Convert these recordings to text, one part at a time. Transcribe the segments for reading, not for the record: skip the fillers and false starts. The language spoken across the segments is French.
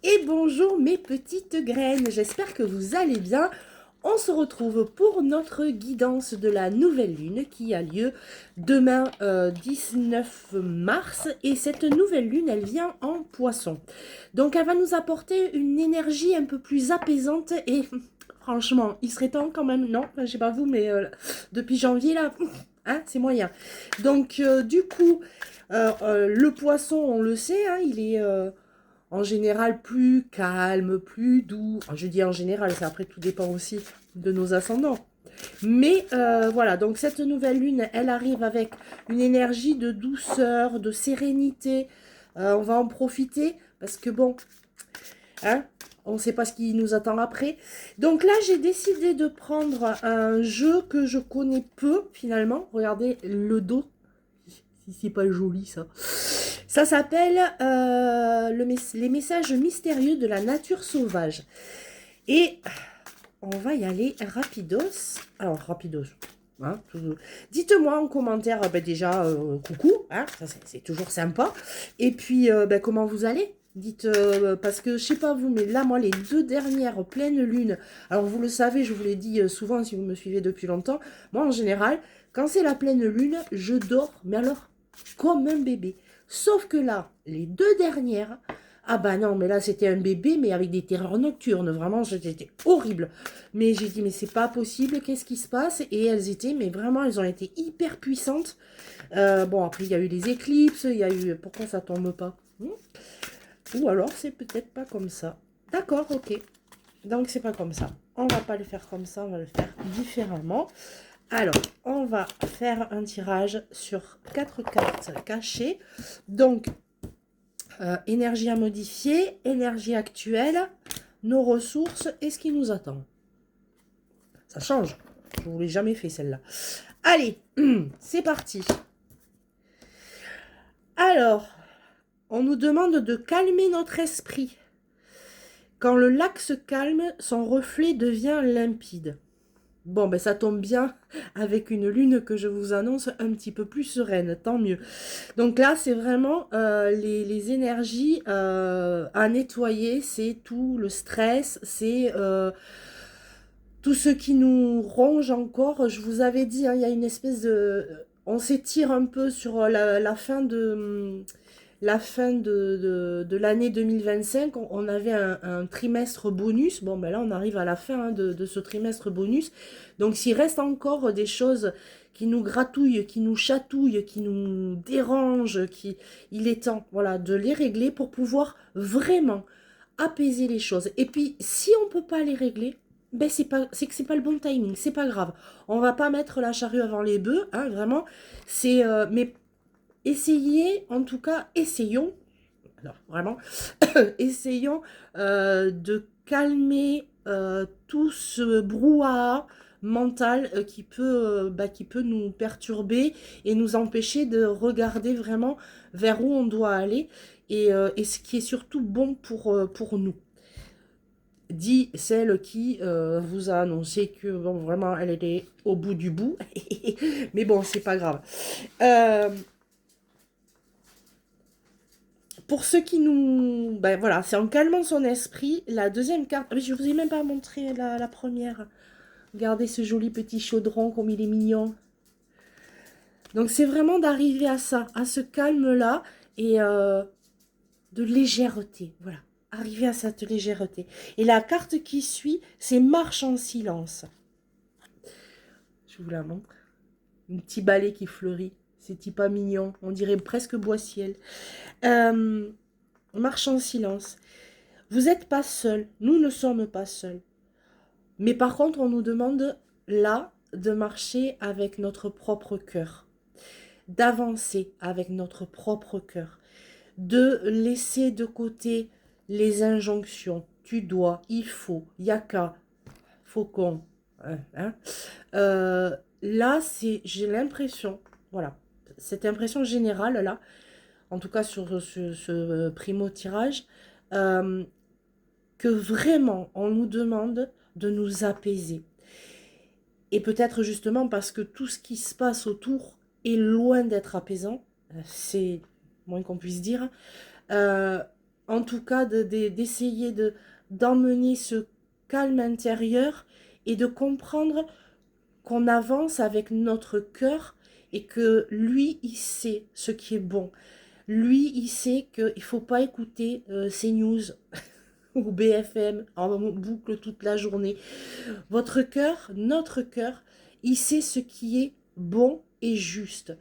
Et bonjour mes petites graines, j'espère que vous allez bien. On se retrouve pour notre guidance de la nouvelle lune qui a lieu demain 19 mars. Et cette nouvelle lune, elle vient en poisson. Donc elle va nous apporter une énergie un peu plus apaisante et franchement, il serait temps quand même, non, je sais pas vous, mais depuis janvier là, hein, c'est moyen. Donc du coup, le poisson, on le sait, hein, il est... en général plus calme, plus doux. Enfin, je dis en général, ça après tout dépend aussi de nos ascendants. Mais voilà, donc cette nouvelle lune, elle arrive avec une énergie de douceur, de sérénité. On va en profiter parce que bon, hein, on ne sait pas ce qui nous attend après. Donc là, j'ai décidé de prendre un jeu que je connais peu finalement. Regardez le dos, si c'est pas joli ça. Ça s'appelle les messages mystérieux de la nature sauvage. Et on va y aller rapidos. Alors, rapidos. Hein, dites-moi en commentaire déjà coucou, hein, ça c'est toujours sympa. Et puis comment vous allez? Dites parce que je sais pas vous, mais là moi les deux dernières pleines lunes. Alors vous le savez, je vous l'ai dit souvent si vous me suivez depuis longtemps. Moi en général, quand c'est la pleine lune, je dors. Mais alors comme un bébé. Sauf que là, les deux dernières, ah bah non, mais là c'était un bébé, mais avec des terreurs nocturnes, vraiment, c'était horrible. Mais j'ai dit, mais c'est pas possible, qu'est-ce qui se passe? Et elles étaient, mais vraiment, elles ont été hyper puissantes. Bon, après, il y a eu les éclipses, il y a eu... Pourquoi ça tombe pas? Ou alors, c'est peut-être pas comme ça. D'accord, ok. Donc, c'est pas comme ça. On va pas le faire comme ça, on va le faire différemment. Alors, on va faire un tirage sur 4 cartes cachées. Donc, énergie à modifier, énergie actuelle, nos ressources et ce qui nous attend. Ça change. Je ne vous l'ai jamais fait celle-là. Allez, c'est parti. Alors, on nous demande de calmer notre esprit. Quand le lac se calme, son reflet devient limpide. Bon, ben ça tombe bien avec une lune que je vous annonce un petit peu plus sereine, tant mieux. Donc là, c'est vraiment les énergies à nettoyer, c'est tout le stress, c'est tout ce qui nous ronge encore. Je vous avais dit, hein, il y a une espèce de... On s'étire un peu sur la fin de l'année 2025, on avait un trimestre bonus. Bon, ben là, on arrive à la fin de ce trimestre bonus. Donc, s'il reste encore des choses qui nous gratouillent, qui nous chatouillent, qui nous dérangent, il est temps, voilà, de les régler pour pouvoir vraiment apaiser les choses. Et puis, si on ne peut pas les régler, ben c'est que c'est pas le bon timing, c'est pas grave. On va pas mettre la charrue avant les bœufs, hein, vraiment. Mais essayez, en tout cas, essayons, alors vraiment, essayons de calmer tout ce brouhaha mental qui peut nous perturber et nous empêcher de regarder vraiment vers où on doit aller et ce qui est surtout bon pour nous. Dit celle qui vous a annoncé que bon, vraiment elle était au bout du bout. Mais bon, c'est pas grave. Euh, pour ceux qui nous... Ben voilà, c'est en calmant son esprit. La deuxième carte... Ah, mais je vous ai même pas montré la première. Regardez ce joli petit chaudron comme il est mignon. Donc c'est vraiment d'arriver à ça, à ce calme-là et de légèreté. Voilà, arriver à cette légèreté. Et la carte qui suit, c'est marche en silence. Je vous la montre. Un petit balai qui fleurit. C'est pas mignon. On dirait presque bois-ciel. Marche en silence. Vous n'êtes pas seul. Nous ne sommes pas seuls. Mais par contre, on nous demande là de marcher avec notre propre cœur. D'avancer avec notre propre cœur. De laisser de côté les injonctions. Tu dois, il faut, yaka, faut qu'on. Hein. Là, j'ai l'impression, voilà, cette impression générale là, en tout cas sur ce primo tirage, euh, que vraiment on nous demande de nous apaiser. Et peut-être justement parce que tout ce qui se passe autour est loin d'être apaisant, c'est moins qu'on puisse dire. en tout cas d'essayer d'emmener ce calme intérieur et de comprendre qu'on avance avec notre cœur et que lui, il sait ce qui est bon. Lui, il sait qu'il ne faut pas écouter CNews ou BFM en boucle toute la journée. Votre cœur, notre cœur, il sait ce qui est bon et juste.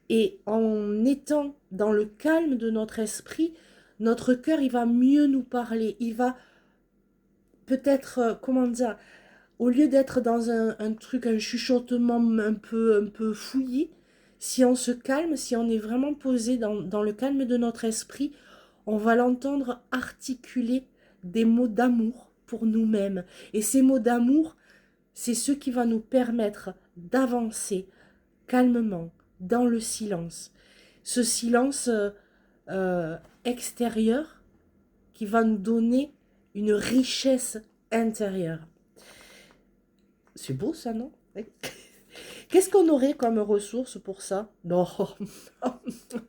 Et en étant dans le calme de notre esprit, notre cœur, il va mieux nous parler. Il va peut-être, comment dire, au lieu d'être dans un truc, un chuchotement un peu fouillis, si on se calme, si on est vraiment posé dans le calme de notre esprit, on va l'entendre articuler des mots d'amour pour nous-mêmes. Et ces mots d'amour, c'est ce qui va nous permettre d'avancer calmement dans le silence. Ce silence extérieur qui va nous donner une richesse intérieure. C'est beau ça, non? Qu'est-ce qu'on aurait comme ressources pour ça? Non.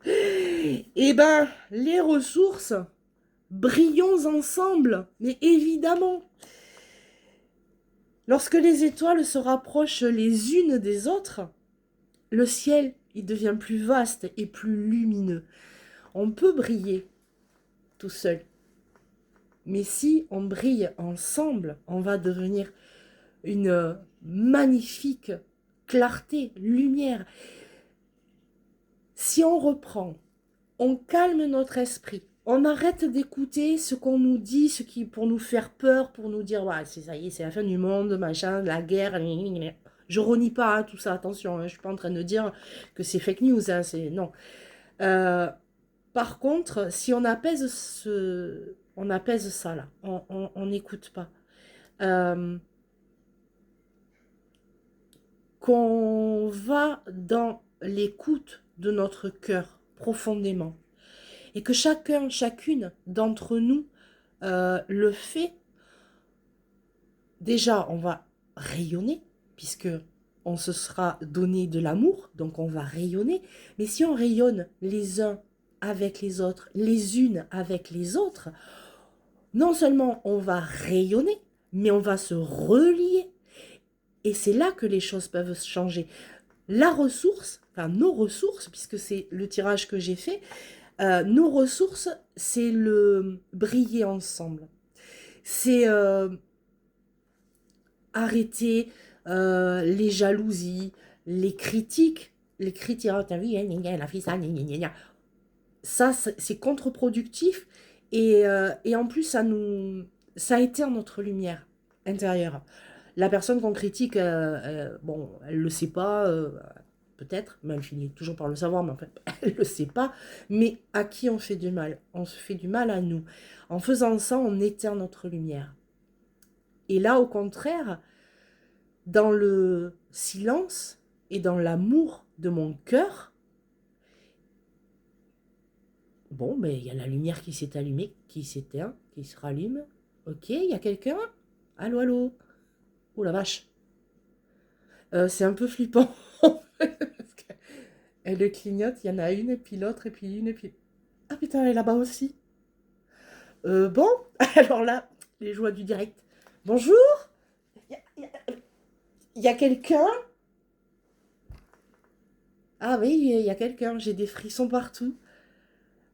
Eh ben, les ressources, brillons ensemble, mais évidemment. Lorsque les étoiles se rapprochent les unes des autres, le ciel, il devient plus vaste et plus lumineux. On peut briller tout seul. Mais si on brille ensemble, on va devenir une magnifique clarté, lumière. Si on reprend, on calme notre esprit, on arrête d'écouter ce qu'on nous dit, ce qui pour nous faire peur, pour nous dire ouais, ça y est, c'est la fin du monde, machin, la guerre. Je renie pas tout ça, attention, je suis pas en train de dire que c'est fake news, c'est non. Par contre, si on apaise ça là, on n'écoute pas. Qu'on va dans l'écoute de notre cœur profondément et que chacun, chacune d'entre nous le fait, déjà on va rayonner puisque on se sera donné de l'amour, donc on va rayonner. Mais si on rayonne les uns avec les autres, les unes avec les autres, non seulement on va rayonner, mais on va se relier. Et c'est là que les choses peuvent changer. La ressource, enfin nos ressources, puisque c'est le tirage que j'ai fait, nos ressources, c'est le briller ensemble. C'est arrêter les jalousies, les critiques. Les critiques, oh, t'as vu, elle a fait ça, ça c'est contre-productif et en plus ça éteint notre lumière intérieure. La personne qu'on critique, bon, elle le sait pas, peut-être, mais elle finit toujours par le savoir, mais en fait, elle le sait pas. Mais à qui on fait du mal? On se fait du mal à nous. En faisant ça, on éteint notre lumière. Et là, au contraire, dans le silence et dans l'amour de mon cœur, bon, mais il y a la lumière qui s'est allumée, qui s'éteint, qui se rallume. Ok, il y a quelqu'un? Allô, allô? Oh la vache. C'est un peu flippant. Parce qu'elle clignote, il y en a une, et puis l'autre, et puis une, et puis... Ah putain, elle est là-bas aussi. Bon, alors là, les joies du direct. Bonjour. Il y a quelqu'un? Ah oui, il y a quelqu'un, j'ai des frissons partout.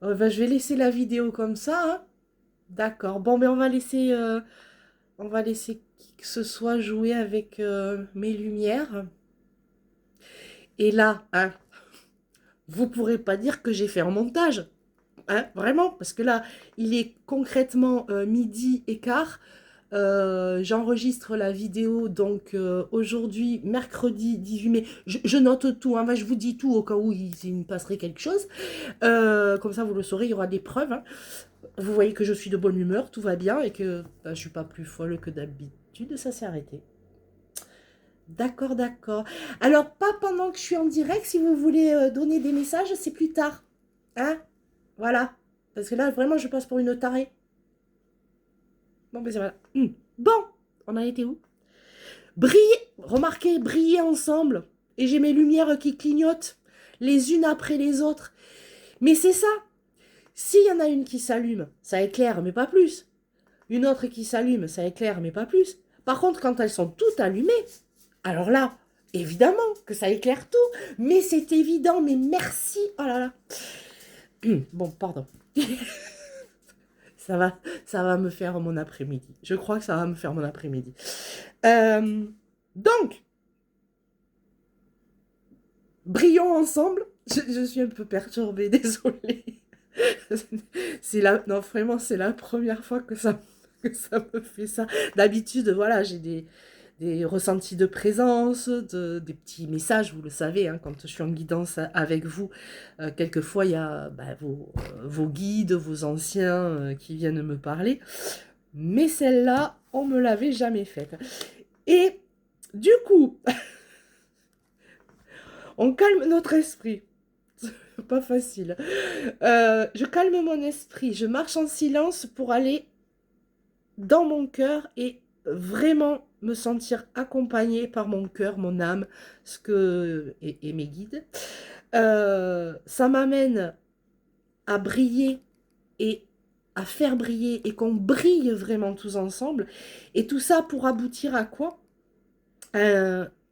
Ben, je vais laisser la vidéo comme ça, hein. D'accord. Bon, mais on va laisser qui que ce soit jouer avec mes lumières. Et là, hein, vous pourrez pas dire que j'ai fait un montage. Hein, vraiment, parce que là, il est concrètement midi et quart. J'enregistre la vidéo donc aujourd'hui, mercredi 18 mai. Je note tout, hein, je vous dis tout au cas où il me passerait quelque chose. Comme ça, vous le saurez, il y aura des preuves. Hein. Vous voyez que je suis de bonne humeur, tout va bien et que je suis pas plus folle que d'habitude. Ça s'est arrêté. D'accord, d'accord. Alors, pas pendant que je suis en direct. Si vous voulez donner des messages, c'est plus tard. Hein? Voilà. Parce que là, vraiment, je passe pour une tarée. Bon, ben voilà. Bon, on a été où? Briller, remarquez, briller ensemble. Et j'ai mes lumières qui clignotent les unes après les autres. Mais c'est ça. S'il y en a une qui s'allume, ça éclaire, mais pas plus. Une autre qui s'allume, ça éclaire, mais pas plus. Par contre, quand elles sont toutes allumées, alors là, évidemment que ça éclaire tout. Mais c'est évident, mais merci. Oh là là. Bon, pardon. Ça va, ça va me faire mon après-midi. Je crois que ça va me faire mon après-midi. Donc, brillons ensemble. Je suis un peu perturbée, désolée. Non, vraiment, c'est la première fois que ça me fait ça. D'habitude, voilà, j'ai des ressentis de présence, des petits messages, vous le savez, hein, quand je suis en guidance avec vous, quelquefois il y a vos guides, vos anciens qui viennent me parler, mais celle-là, on me l'avait jamais faite. Et du coup, on calme notre esprit. Pas facile. Je calme mon esprit, je marche en silence pour aller dans mon cœur et vraiment me sentir accompagnée par mon cœur, mon âme, et mes guides. Ça m'amène à briller et à faire briller et qu'on brille vraiment tous ensemble. Et tout ça pour aboutir à quoi?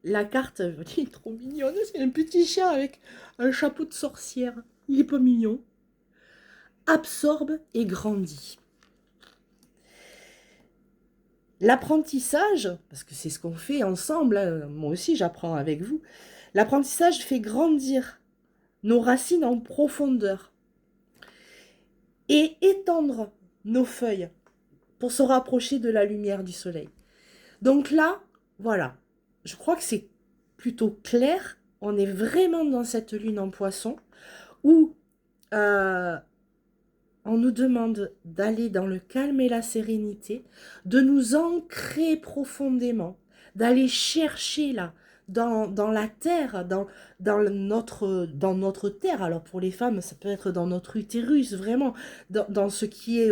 La carte, il est trop mignonne, c'est un petit chien avec un chapeau de sorcière. Il est pas mignon. Absorbe et grandit. L'apprentissage, parce que c'est ce qu'on fait ensemble, hein, moi aussi j'apprends avec vous, l'apprentissage fait grandir nos racines en profondeur et étendre nos feuilles pour se rapprocher de la lumière du soleil. Donc là, voilà, je crois que c'est plutôt clair, on est vraiment dans cette lune en poisson où on nous demande d'aller dans le calme et la sérénité, de nous ancrer profondément, d'aller chercher là, dans la terre, dans notre terre. Alors pour les femmes, ça peut être dans notre utérus, vraiment, dans ce qui est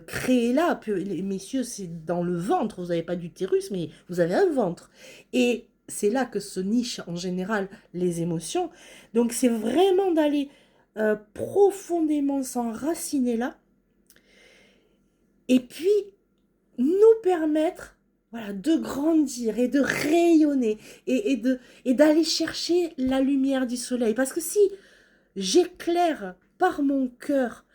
créé là. Les messieurs, c'est dans le ventre. Vous n'avez pas d'utérus, mais vous avez un ventre. Et c'est là que se nichent en général les émotions. Donc c'est vraiment d'aller profondément s'enraciner là, et puis nous permettre, voilà, de grandir et de rayonner et d'aller chercher la lumière du soleil. Parce que si j'éclaire par mon cœur,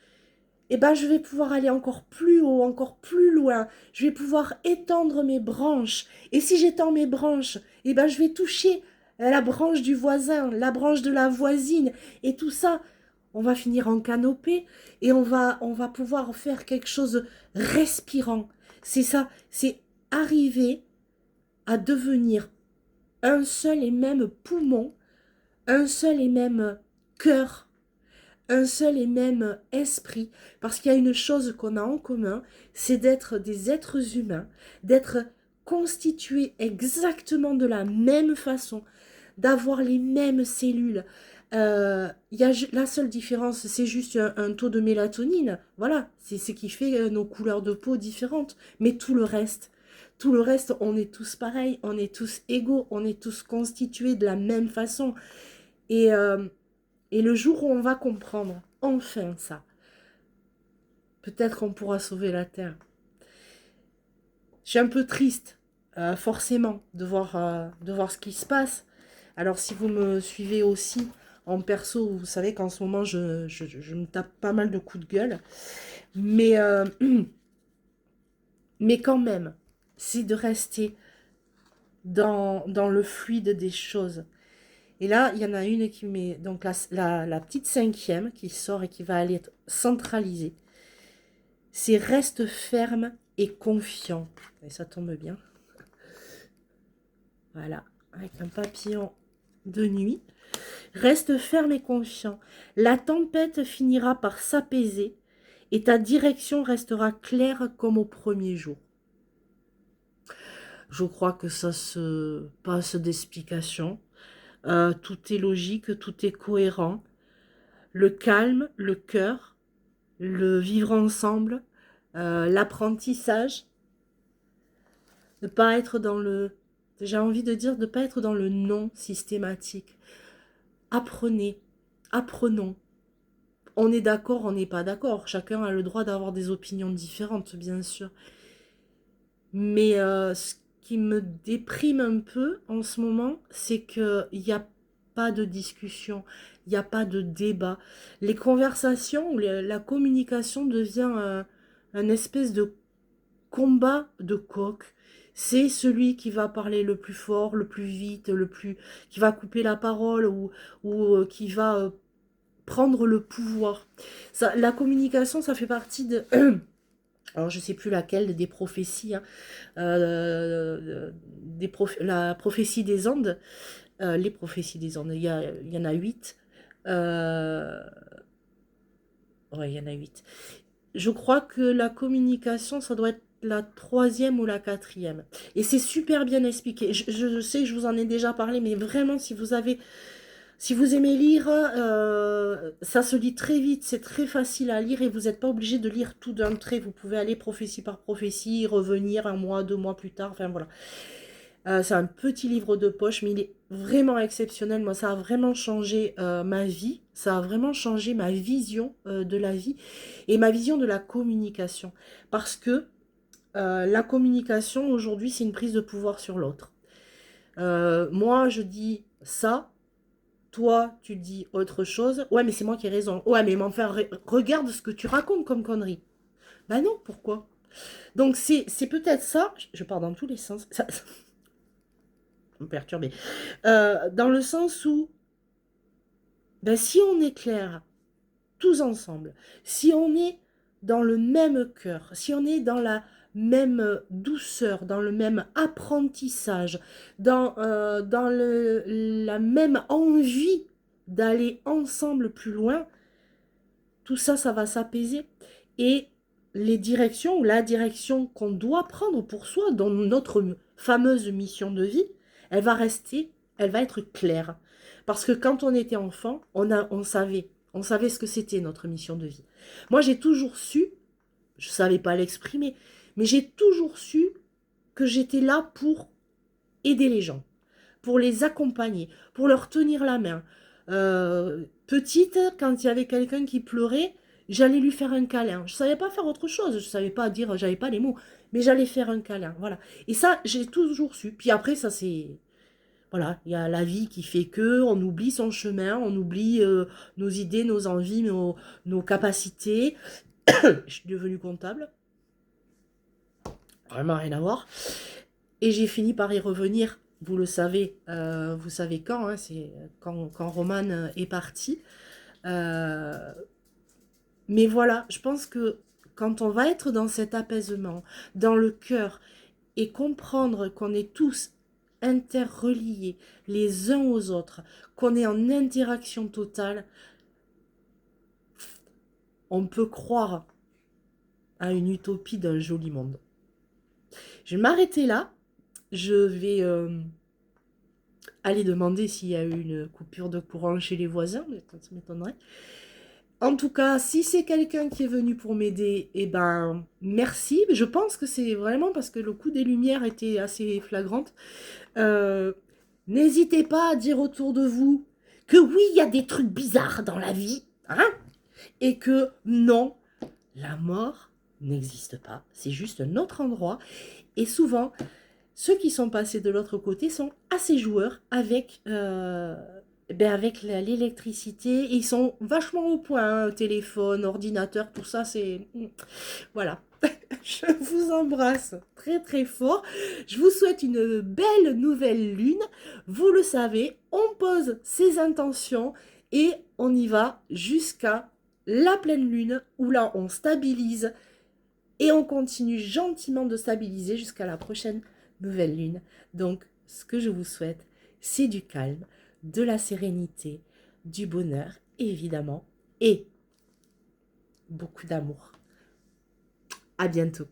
eh ben, je vais pouvoir aller encore plus haut, encore plus loin. Je vais pouvoir étendre mes branches. Et si j'étends mes branches, eh ben, je vais toucher la branche du voisin, la branche de la voisine. Et tout ça, on va finir en canopée et on va pouvoir faire quelque chose de respirant. C'est ça, c'est arriver à devenir un seul et même poumon, un seul et même cœur, un seul et même esprit, parce qu'il y a une chose qu'on a en commun, c'est d'être des êtres humains, d'être constitués exactement de la même façon, d'avoir les mêmes cellules. La seule différence, c'est juste un taux de mélatonine. Voilà, c'est ce qui fait nos couleurs de peau différentes. Mais tout le reste, on est tous pareils, on est tous égaux, on est tous constitués de la même façon. Et, euh, et le jour où on va comprendre enfin ça, peut-être qu'on pourra sauver la Terre. Je suis un peu triste, forcément, de voir ce qui se passe. Alors si vous me suivez aussi en perso, vous savez qu'en ce moment, je me tape pas mal de coups de gueule. Mais, mais quand même, c'est de rester dans le fluide des choses. Et là, il y en a une qui met, donc la petite cinquième qui sort et qui va aller être centralisée. C'est reste ferme et confiant. Et ça tombe bien. Voilà, avec un papillon de nuit. Reste ferme et confiant. La tempête finira par s'apaiser et ta direction restera claire comme au premier jour. Je crois que ça se passe d'explication. Tout est logique, tout est cohérent. Le calme, le cœur, le vivre ensemble, l'apprentissage, ne pas être dans le... J'ai envie de dire de ne pas être dans le non systématique. Apprenez, apprenons. on est d'accord, on n'est pas d'accord. Chacun a le droit d'avoir des opinions différentes, bien sûr. Mais ce qui me déprime un peu en ce moment, c'est qu'il n'y a pas de discussion, il n'y a pas de débat. Les conversations, la communication devient un espèce de combat de coq. C'est celui qui va parler le plus fort, le plus vite, qui va couper la parole ou qui va prendre le pouvoir. Ça, la communication, ça fait partie de... Alors, je sais plus laquelle des prophéties, hein, la prophétie des Andes, les prophéties des Andes, il y en a 8. Ouais, il y en a 8. Je crois que la communication, ça doit être la troisième ou la quatrième. Et c'est super bien expliqué. Je sais que je vous en ai déjà parlé, mais vraiment, si vous aimez lire, ça se lit très vite, c'est très facile à lire et vous n'êtes pas obligé de lire tout d'un trait. Vous pouvez aller prophétie par prophétie, revenir un mois, 2 mois plus tard, enfin voilà. C'est un petit livre de poche, mais il est vraiment exceptionnel. Moi, ça a vraiment changé ma vie. Ça a vraiment changé ma vision de la vie et ma vision de la communication. Parce que la communication, aujourd'hui, c'est une prise de pouvoir sur l'autre. Moi, je dis ça. Toi, tu dis autre chose. Ouais, mais c'est moi qui ai raison. Ouais, mais enfin, regarde ce que tu racontes comme connerie. Ben non, pourquoi? Donc, c'est peut-être ça. Je pars dans tous les sens. Ça me perturbe. Dans le sens où, ben, si on est clair, tous ensemble, si on est dans le même cœur, si on est dans la même douceur, dans le même apprentissage, dans la même envie d'aller ensemble plus loin, tout ça, ça va s'apaiser. Et les directions ou la direction qu'on doit prendre pour soi dans notre fameuse mission de vie, elle va rester, elle va être claire. Parce que quand on était enfant, on savait ce que c'était notre mission de vie. Moi, j'ai toujours su, je ne savais pas l'exprimer, mais j'ai toujours su que j'étais là pour aider les gens, pour les accompagner, pour leur tenir la main. Petite, quand il y avait quelqu'un qui pleurait, j'allais lui faire un câlin. Je ne savais pas faire autre chose, je ne savais pas dire, j'avais pas les mots, mais j'allais faire un câlin, voilà. Et ça, j'ai toujours su. Puis après, ça c'est... Voilà, il y a la vie qui fait que on oublie son chemin, on oublie nos idées, nos envies, nos capacités. Je suis devenue comptable, vraiment rien à voir. Et j'ai fini par y revenir, vous savez quand, hein, c'est quand Romane est partie. Euh, mais voilà, je pense que quand on va être dans cet apaisement, dans le cœur, et comprendre qu'on est tous interreliés les uns aux autres, qu'on est en interaction totale, on peut croire à une utopie d'un joli monde. Je vais m'arrêter là. Je vais aller demander s'il y a eu une coupure de courant chez les voisins, mais ça m'étonnerait. En tout cas, si c'est quelqu'un qui est venu pour m'aider, eh ben, merci. Je pense que c'est vraiment parce que le coup des lumières était assez flagrante. Euh, N'hésitez pas à dire autour de vous que oui, il y a des trucs bizarres dans la vie, hein, et que non, la mort n'existe pas. C'est juste un autre endroit. Et souvent, ceux qui sont passés de l'autre côté sont assez joueurs avec, avec l'électricité. Ils sont vachement au point, hein, téléphone, ordinateur, tout ça, c'est... Voilà. Je vous embrasse très très fort. Je vous souhaite une belle nouvelle lune. Vous le savez, on pose ses intentions et on y va jusqu'à la pleine lune où là on stabilise et on continue gentiment de stabiliser jusqu'à la prochaine nouvelle lune. Donc, ce que je vous souhaite, c'est du calme, de la sérénité, du bonheur, évidemment, et beaucoup d'amour. À bientôt.